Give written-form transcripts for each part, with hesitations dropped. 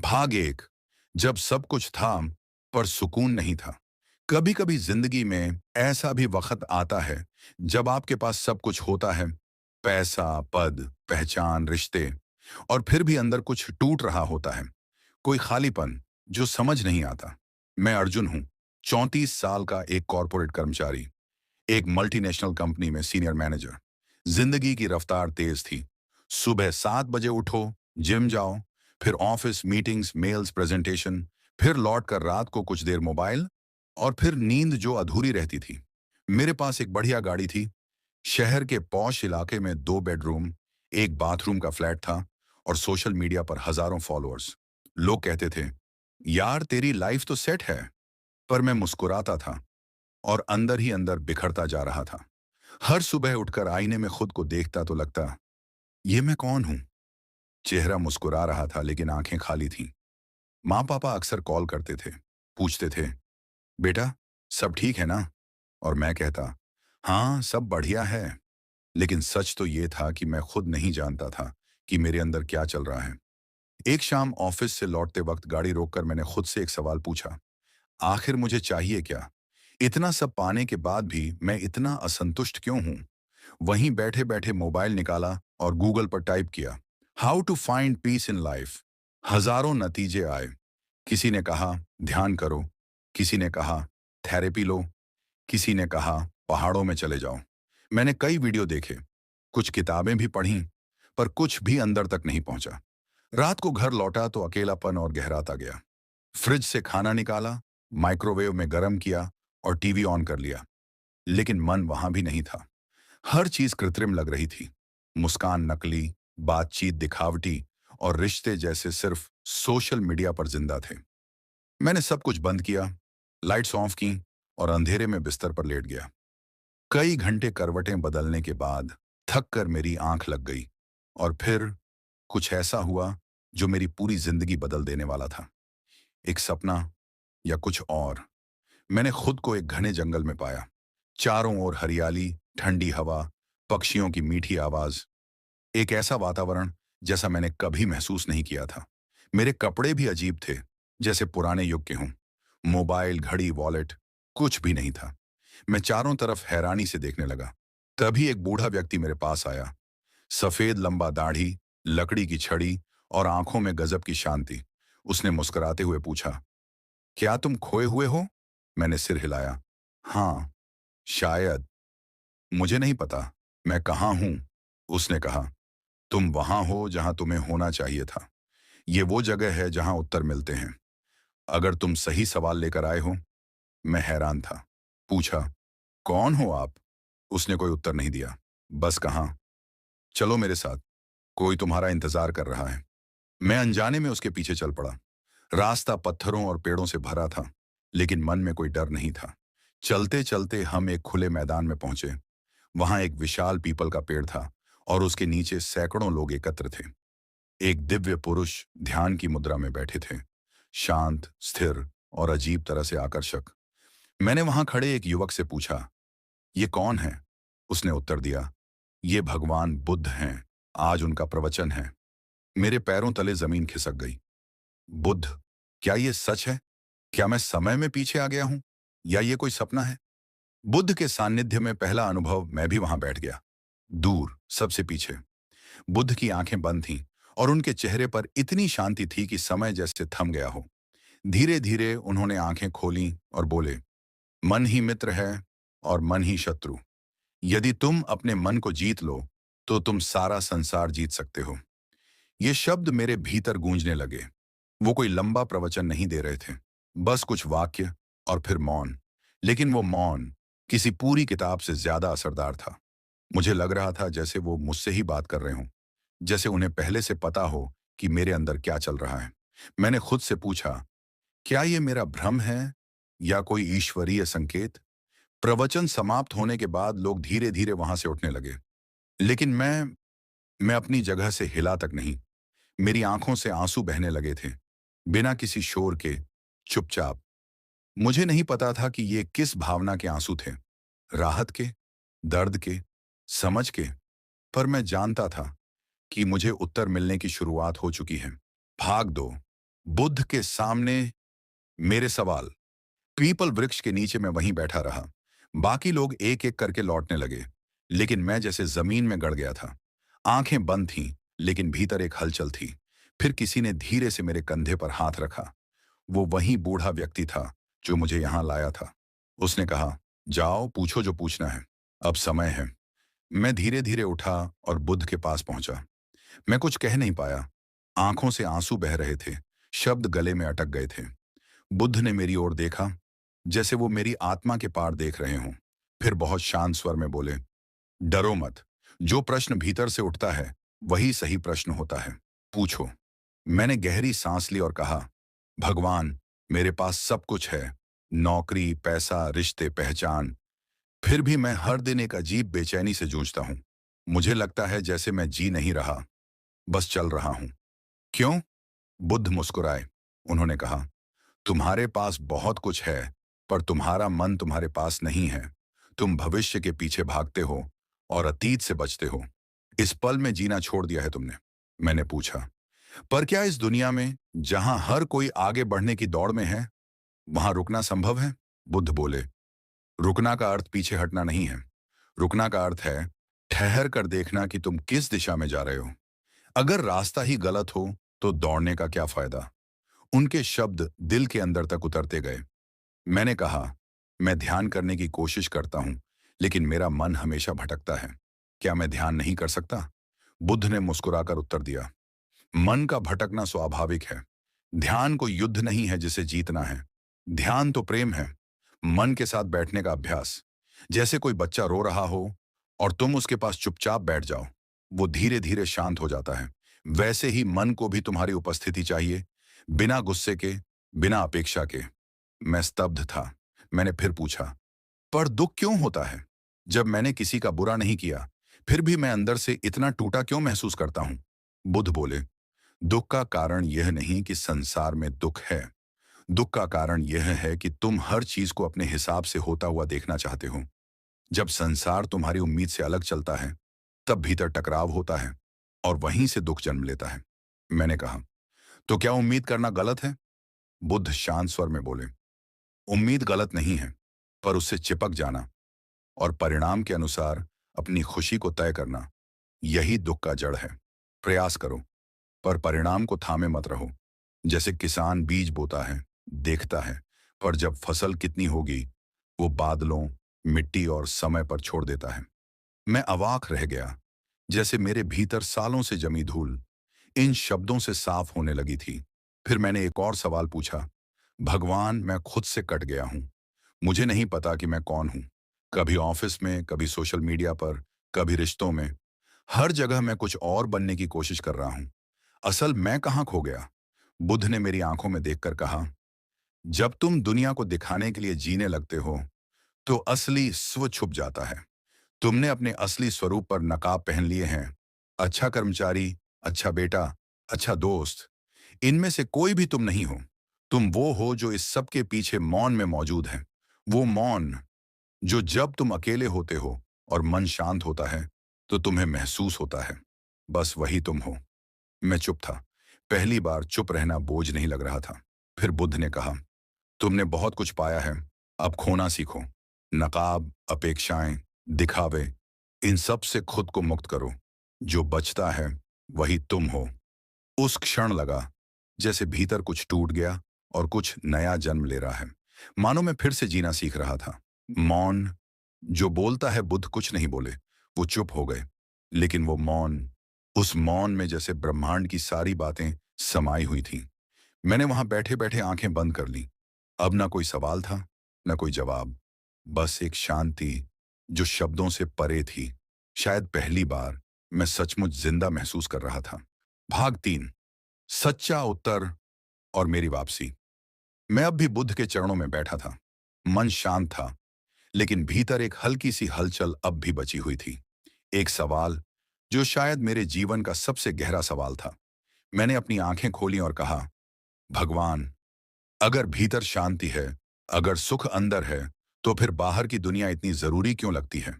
भाग एक। जब सब कुछ था पर सुकून नहीं था। कभी कभी जिंदगी में ऐसा भी वक्त आता है जब आपके पास सब कुछ होता है, पैसा, पद, पहचान, रिश्ते, और फिर भी अंदर कुछ टूट रहा होता है। कोई खालीपन जो समझ नहीं आता। मैं अर्जुन हूं, 34 साल का एक कॉरपोरेट कर्मचारी, एक मल्टीनेशनल कंपनी में सीनियर मैनेजर। जिंदगी की रफ्तार तेज थी। सुबह 7 बजे उठो, जिम जाओ, फिर ऑफिस मीटिंग्स, मेल्स, प्रेजेंटेशन, फिर लौट कर रात को कुछ देर मोबाइल, और फिर नींद जो अधूरी रहती थी। मेरे पास एक बढ़िया गाड़ी थी। शहर के पॉश इलाके में 2 बेडरूम, एक बाथरूम का फ्लैट था, और सोशल मीडिया पर हजारों फॉलोअर्स। लोग कहते थे, यार तेरी लाइफ तो सेट है। पर मैं मुस्कुराता था और अंदर ही अंदर बिखरता जा रहा था। हर सुबह उठकर आईने में खुद को देखता तो लगता, ये मैं कौन हूं? चेहरा मुस्कुरा रहा था लेकिन आंखें खाली थीं। माँ पापा अक्सर कॉल करते थे, पूछते थे, बेटा सब ठीक है ना? और मैं कहता, हाँ सब बढ़िया है। लेकिन सच तो ये था कि मैं खुद नहीं जानता था कि मेरे अंदर क्या चल रहा है। एक शाम ऑफिस से लौटते वक्त गाड़ी रोककर मैंने खुद से एक सवाल पूछा, आखिर मुझे चाहिए क्या? इतना सब पाने के बाद भी मैं इतना असंतुष्ट क्यों हूं? वहीं बैठे बैठे मोबाइल निकाला और गूगल पर टाइप किया, how to find peace in life. हजारों नतीजे आए। किसी ने कहा ध्यान करो, किसी ने कहा थेरेपी लो, किसी ने कहा पहाड़ों में चले जाओ। मैंने कई वीडियो देखे, कुछ किताबें भी पढ़ी, पर कुछ भी अंदर तक नहीं पहुंचा। रात को घर लौटा तो अकेलापन और गहराता गया। फ्रिज से खाना निकाला, माइक्रोवेव में गर्म किया और टीवी ऑन कर लिया, लेकिन मन वहां भी नहीं था। हर चीज कृत्रिम लग रही थी। मुस्कान नकली, बातचीत दिखावटी, और रिश्ते जैसे सिर्फ सोशल मीडिया पर जिंदा थे। मैंने सब कुछ बंद किया, लाइट्स ऑफ की, और अंधेरे में बिस्तर पर लेट गया। कई घंटे करवटें बदलने के बाद थक कर मेरी आंख लग गई, और फिर कुछ ऐसा हुआ जो मेरी पूरी जिंदगी बदल देने वाला था। एक सपना, या कुछ और। मैंने खुद को एक घने जंगल में पाया। चारों ओर हरियाली, ठंडी हवा, पक्षियों की मीठी आवाज। एक ऐसा वातावरण जैसा मैंने कभी महसूस नहीं किया था। मेरे कपड़े भी अजीब थे, जैसे पुराने युग के हों। मोबाइल, घड़ी, वॉलेट, कुछ भी नहीं था। मैं चारों तरफ हैरानी से देखने लगा। तभी एक बूढ़ा व्यक्ति मेरे पास आया। सफेद लंबा दाढ़ी, लकड़ी की छड़ी, और आंखों में गजब की शांति। उसने मुस्कुराते हुए पूछा, क्या तुम खोए हुए हो? मैंने सिर हिलाया। हाँ, शायद। मुझे नहीं पता मैं कहाँ हूं। उसने कहा, तुम वहां हो जहां तुम्हें होना चाहिए था। ये वो जगह है जहां उत्तर मिलते हैं, अगर तुम सही सवाल लेकर आए हो। मैं हैरान था। पूछा, कौन हो आप? उसने कोई उत्तर नहीं दिया, बस कहा, चलो मेरे साथ, कोई तुम्हारा इंतजार कर रहा है। मैं अनजाने में उसके पीछे चल पड़ा। रास्ता पत्थरों और पेड़ों से भरा था, लेकिन मन में कोई डर नहीं था। चलते चलते हम एक खुले मैदान में पहुंचे। वहां एक विशाल पीपल का पेड़ था, और उसके नीचे सैकड़ों लोग एकत्र थे। एक दिव्य पुरुष ध्यान की मुद्रा में बैठे थे, शांत, स्थिर, और अजीब तरह से आकर्षक। मैंने वहां खड़े एक युवक से पूछा, ये कौन है? उसने उत्तर दिया, ये भगवान बुद्ध हैं, आज उनका प्रवचन है। मेरे पैरों तले जमीन खिसक गई। बुद्ध? क्या ये सच है? क्या मैं समय में पीछे आ गया हूं, या ये कोई सपना है? बुद्ध के सानिध्य में पहला अनुभव, मैं भी वहां बैठ गया, दूर, सबसे पीछे। बुद्ध की आंखें बंद थीं, और उनके चेहरे पर इतनी शांति थी कि समय जैसे थम गया हो। धीरे धीरे उन्होंने आंखें खोली और बोले, मन ही मित्र है और मन ही शत्रु। यदि तुम अपने मन को जीत लो तो तुम सारा संसार जीत सकते हो। ये शब्द मेरे भीतर गूंजने लगे। वो कोई लंबा प्रवचन नहीं दे रहे थे, बस कुछ वाक्य और फिर मौन। लेकिन वो मौन किसी पूरी किताब से ज्यादा असरदार था। मुझे लग रहा था जैसे वो मुझसे ही बात कर रहे हों, जैसे उन्हें पहले से पता हो कि मेरे अंदर क्या चल रहा है। मैंने खुद से पूछा, क्या ये मेरा भ्रम है या कोई ईश्वरीय संकेत? प्रवचन समाप्त होने के बाद लोग धीरे धीरे वहां से उठने लगे, लेकिन मैं अपनी जगह से हिला तक नहीं। मेरी आंखों से आंसू बहने लगे थे, बिना किसी शोर के, चुपचाप। मुझे नहीं पता था कि ये किस भावना के आंसू थे, राहत के, दर्द के, समझ के। पर मैं जानता था कि मुझे उत्तर मिलने की शुरुआत हो चुकी है। भाग दो, बुद्ध के सामने मेरे सवाल। पीपल वृक्ष के नीचे मैं वहीं बैठा रहा। बाकी लोग एक एक करके लौटने लगे, लेकिन मैं जैसे जमीन में गड़ गया था। आंखें बंद थीं, लेकिन भीतर एक हलचल थी। फिर किसी ने धीरे से मेरे कंधे पर हाथ रखा। वो वही बूढ़ा व्यक्ति था जो मुझे यहां लाया था। उसने कहा, जाओ पूछो जो पूछना है, अब समय है। मैं धीरे धीरे उठा और बुद्ध के पास पहुंचा। मैं कुछ कह नहीं पाया। आंखों से आंसू बह रहे थे, शब्द गले में अटक गए थे। बुद्ध ने मेरी ओर देखा, जैसे वो मेरी आत्मा के पार देख रहे हों। फिर बहुत शांत स्वर में बोले, डरो मत। जो प्रश्न भीतर से उठता है वही सही प्रश्न होता है। पूछो। मैंने गहरी सांस ली और कहा, भगवान, मेरे पास सब कुछ है, नौकरी, पैसा, रिश्ते, पहचान। फिर भी मैं हर दिन एक अजीब बेचैनी से जूझता हूं। मुझे लगता है जैसे मैं जी नहीं रहा, बस चल रहा हूं। क्यों? बुद्ध मुस्कुराए। उन्होंने कहा, तुम्हारे पास बहुत कुछ है, पर तुम्हारा मन तुम्हारे पास नहीं है। तुम भविष्य के पीछे भागते हो और अतीत से बचते हो। इस पल में जीना छोड़ दिया है तुमने। मैंने पूछा, पर क्या इस दुनिया में जहां हर कोई आगे बढ़ने की दौड़ में है, वहां रुकना संभव है? बुद्ध बोले, रुकना का अर्थ पीछे हटना नहीं है। रुकना का अर्थ है ठहर कर देखना कि तुम किस दिशा में जा रहे हो। अगर रास्ता ही गलत हो तो दौड़ने का क्या फायदा? उनके शब्द दिल के अंदर तक उतरते गए। मैंने कहा, मैं ध्यान करने की कोशिश करता हूं, लेकिन मेरा मन हमेशा भटकता है। क्या मैं ध्यान नहीं कर सकता? बुद्ध ने मुस्कुराकर उत्तर दिया, मन का भटकना स्वाभाविक है। ध्यान को युद्ध नहीं है जिसे जीतना है। ध्यान तो प्रेम है, मन के साथ बैठने का अभ्यास। जैसे कोई बच्चा रो रहा हो और तुम उसके पास चुपचाप बैठ जाओ, वो धीरे धीरे शांत हो जाता है। वैसे ही मन को भी तुम्हारी उपस्थिति चाहिए, बिना गुस्से के, बिना अपेक्षा के। मैं स्तब्ध था। मैंने फिर पूछा, पर दुख क्यों होता है? जब मैंने किसी का बुरा नहीं किया, फिर भी मैं अंदर से इतना टूटा क्यों महसूस करता हूं? बुद्ध बोले, दुख का कारण यह नहीं कि संसार में दुख है। दुख का कारण यह है कि तुम हर चीज को अपने हिसाब से होता हुआ देखना चाहते हो। जब संसार तुम्हारी उम्मीद से अलग चलता है, तब भीतर टकराव होता है और वहीं से दुख जन्म लेता है। मैंने कहा, तो क्या उम्मीद करना गलत है? बुद्ध शांत स्वर में बोले, उम्मीद गलत नहीं है, पर उससे चिपक जाना और परिणाम के अनुसार अपनी खुशी को तय करना, यही दुख का जड़ है। प्रयास करो, पर परिणाम को थामे मत रहो। जैसे किसान बीज बोता है, देखता है, पर जब फसल कितनी होगी, वो बादलों, मिट्टी और समय पर छोड़ देता है। मैं अवाक रह गया, जैसे मेरे भीतर सालों से जमी धूल इन शब्दों से साफ होने लगी थी। फिर मैंने एक और सवाल पूछा, भगवान, मैं खुद से कट गया हूं। मुझे नहीं पता कि मैं कौन हूं। कभी ऑफिस में, कभी सोशल मीडिया पर, कभी रिश्तों में। हर जगह मैं कुछ और बनने की कोशिश कर रहा हूं। असल मैं कहाँ खो गया? बुद्ध ने मेरी आंखों में देखकर कहा, जब तुम दुनिया को दिखाने के लिए जीने लगते हो, तो असली स्व छुप जाता है। तुमने अपने असली स्वरूप पर नकाब पहन लिए हैं। अच्छा कर्मचारी, अच्छा बेटा, अच्छा दोस्त, इनमें से कोई भी तुम नहीं हो। तुम वो हो जो इस सब के पीछे मौन में मौजूद है। वो मौन जो जब तुम अकेले होते हो और मन शांत होता है, तो तुम्हें महसूस होता है, बस वही तुम हो। मैं चुप था। पहली बार चुप रहना बोझ नहीं लग रहा था। फिर बुद्ध ने कहा, तुमने बहुत कुछ पाया है, अब खोना सीखो। नकाब, अपेक्षाएं, दिखावे, इन सब से खुद को मुक्त करो। जो बचता है वही तुम हो। उस क्षण लगा जैसे भीतर कुछ टूट गया और कुछ नया जन्म ले रहा है। मानो मैं फिर से जीना सीख रहा था। मौन जो बोलता है, बुद्ध कुछ नहीं बोले। वो चुप हो गए। लेकिन वो मौन, उस मौन में जैसे ब्रह्मांड की सारी बातें समाई हुई थीं। मैंने वहां बैठे बैठे आंखें बंद कर ली। अब ना कोई सवाल था, ना कोई जवाब, बस एक शांति जो शब्दों से परे थी। शायद पहली बार मैं सचमुच जिंदा महसूस कर रहा था। भाग 3, सच्चा उत्तर और मेरी वापसी। मैं अब भी बुद्ध के चरणों में बैठा था। मन शांत था, लेकिन भीतर एक हल्की सी हलचल अब भी बची हुई थी। एक सवाल जो शायद मेरे जीवन का सबसे गहरा सवाल था। मैंने अपनी आंखें खोली और कहा, भगवान, अगर भीतर शांति है, अगर सुख अंदर है, तो फिर बाहर की दुनिया इतनी जरूरी क्यों लगती है?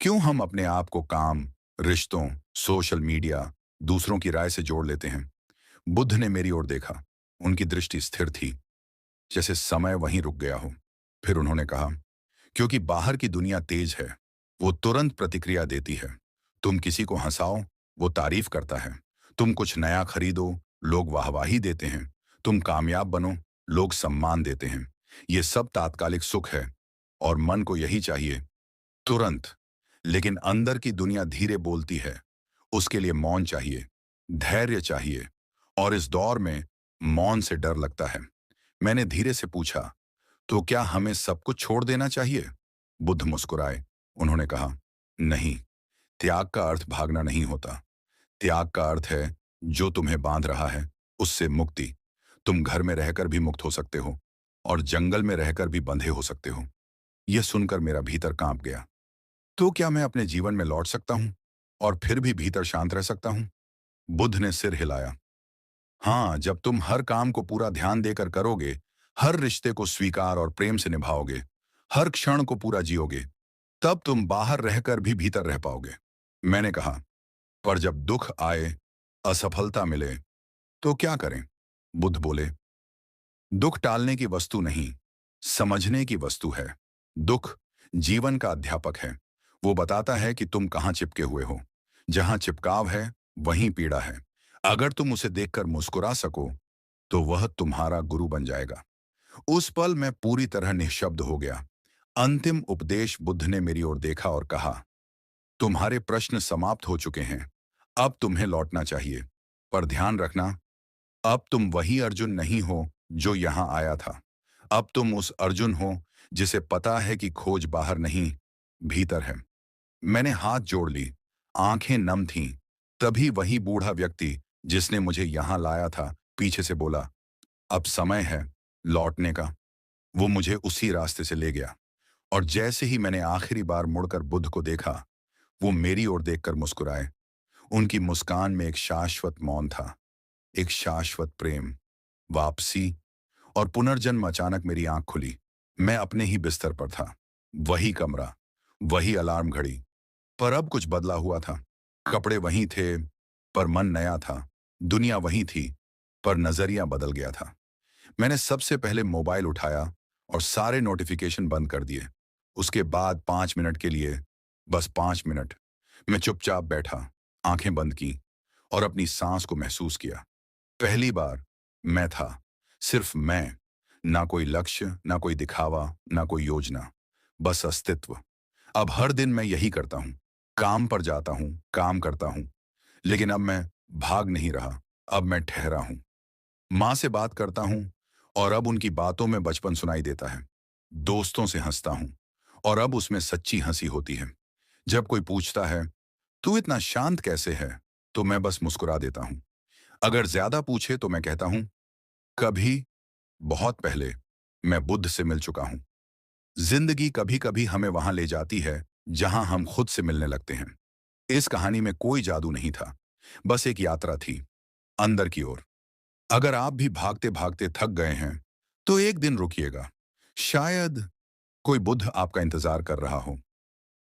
क्यों हम अपने आप को काम, रिश्तों, सोशल मीडिया, दूसरों की राय से जोड़ लेते हैं? बुद्ध ने मेरी ओर देखा। उनकी दृष्टि स्थिर थी, जैसे समय वहीं रुक गया हो। फिर उन्होंने कहा, क्योंकि बाहर की दुनिया तेज है, वो तुरंत प्रतिक्रिया देती है। तुम किसी को हंसाओ, वो तारीफ करता है। तुम कुछ नया खरीदो, लोग वाहवाही देते हैं। तुम कामयाब बनो, लोग सम्मान देते हैं। ये सब तात्कालिक सुख है और मन को यही चाहिए, तुरंत। लेकिन अंदर की दुनिया धीरे बोलती है। उसके लिए मौन चाहिए, धैर्य चाहिए, और इस दौर में मौन से डर लगता है। मैंने धीरे से पूछा, तो क्या हमें सब कुछ छोड़ देना चाहिए? बुद्ध मुस्कुराए। उन्होंने कहा, नहीं, त्याग का अर्थ भागना नहीं होता। त्याग का अर्थ है जो तुम्हें बांध रहा है, उससे मुक्ति। तुम घर में रहकर भी मुक्त हो सकते हो और जंगल में रहकर भी बंधे हो सकते हो। यह सुनकर मेरा भीतर कांप गया। तो क्या मैं अपने जीवन में लौट सकता हूं और फिर भी भीतर शांत रह सकता हूं? बुद्ध ने सिर हिलाया। हाँ, जब तुम हर काम को पूरा ध्यान देकर करोगे, हर रिश्ते को स्वीकार और प्रेम से निभाओगे, हर क्षण को पूरा जियोगे, तब तुम बाहर रहकर भी भीतर रह पाओगे। मैंने कहा, पर जब दुख आए, असफलता मिले, तो क्या करें? बुद्ध बोले, दुख टालने की वस्तु नहीं, समझने की वस्तु है। दुख जीवन का अध्यापक है। वो बताता है कि तुम कहाँ चिपके हुए हो। जहां चिपकाव है, वहीं पीड़ा है। अगर तुम उसे देखकर मुस्कुरा सको, तो वह तुम्हारा गुरु बन जाएगा। उस पल मैं पूरी तरह निःशब्द हो गया। अंतिम उपदेश। बुद्ध ने मेरी ओर देखा और कहा, तुम्हारे प्रश्न समाप्त हो चुके हैं। अब तुम्हें लौटना चाहिए। पर ध्यान रखना, अब तुम वही अर्जुन नहीं हो जो यहां आया था। अब तुम उस अर्जुन हो जिसे पता है कि खोज बाहर नहीं, भीतर है। मैंने हाथ जोड़ ली, आंखें नम थीं। तभी वही बूढ़ा व्यक्ति जिसने मुझे यहां लाया था, पीछे से बोला, अब समय है लौटने का। वो मुझे उसी रास्ते से ले गया, और जैसे ही मैंने आखिरी बार मुड़कर बुद्ध को देखा, वो मेरी ओर देखकर मुस्कुराए। उनकी मुस्कान में एक शाश्वत मौन था, एक शाश्वत प्रेम, वापसी और पुनर्जन्म। अचानक मेरी आंख खुली। मैं अपने ही बिस्तर पर था, वही कमरा, वही अलार्म घड़ी, पर अब कुछ बदला हुआ था। कपड़े वही थे, पर मन नया था। दुनिया वही थी, पर नजरिया बदल गया था। मैंने सबसे पहले मोबाइल उठाया और सारे नोटिफिकेशन बंद कर दिए। उसके बाद 5 मिनट के लिए, बस 5 मिनट, मैं चुपचाप बैठा, आंखें बंद की और अपनी सांस को महसूस किया। पहली बार मैं था, सिर्फ मैं। ना कोई लक्ष्य, ना कोई दिखावा, ना कोई योजना, बस अस्तित्व। अब हर दिन मैं यही करता हूँ, काम पर जाता हूँ, काम करता हूँ, लेकिन अब मैं भाग नहीं रहा। अब मैं ठहरा हूँ। माँ से बात करता हूँ और अब उनकी बातों में बचपन सुनाई देता है। दोस्तों से हंसता हूँ और अब उसमें सच्ची हंसी होती है। जब कोई पूछता है, तू इतना शांत कैसे है, तो मैं बस मुस्कुरा देता हूँ। अगर ज्यादा पूछे तो मैं कहता हूँ, कभी, बहुत पहले, मैं बुद्ध से मिल चुका हूँ। जिंदगी कभी कभी हमें वहां ले जाती है जहां हम खुद से मिलने लगते हैं। इस कहानी में कोई जादू नहीं था, बस एक यात्रा थी, अंदर की ओर। अगर आप भी भागते भागते थक गए हैं, तो एक दिन रुकिएगा। शायद कोई बुद्ध आपका इंतजार कर रहा हो।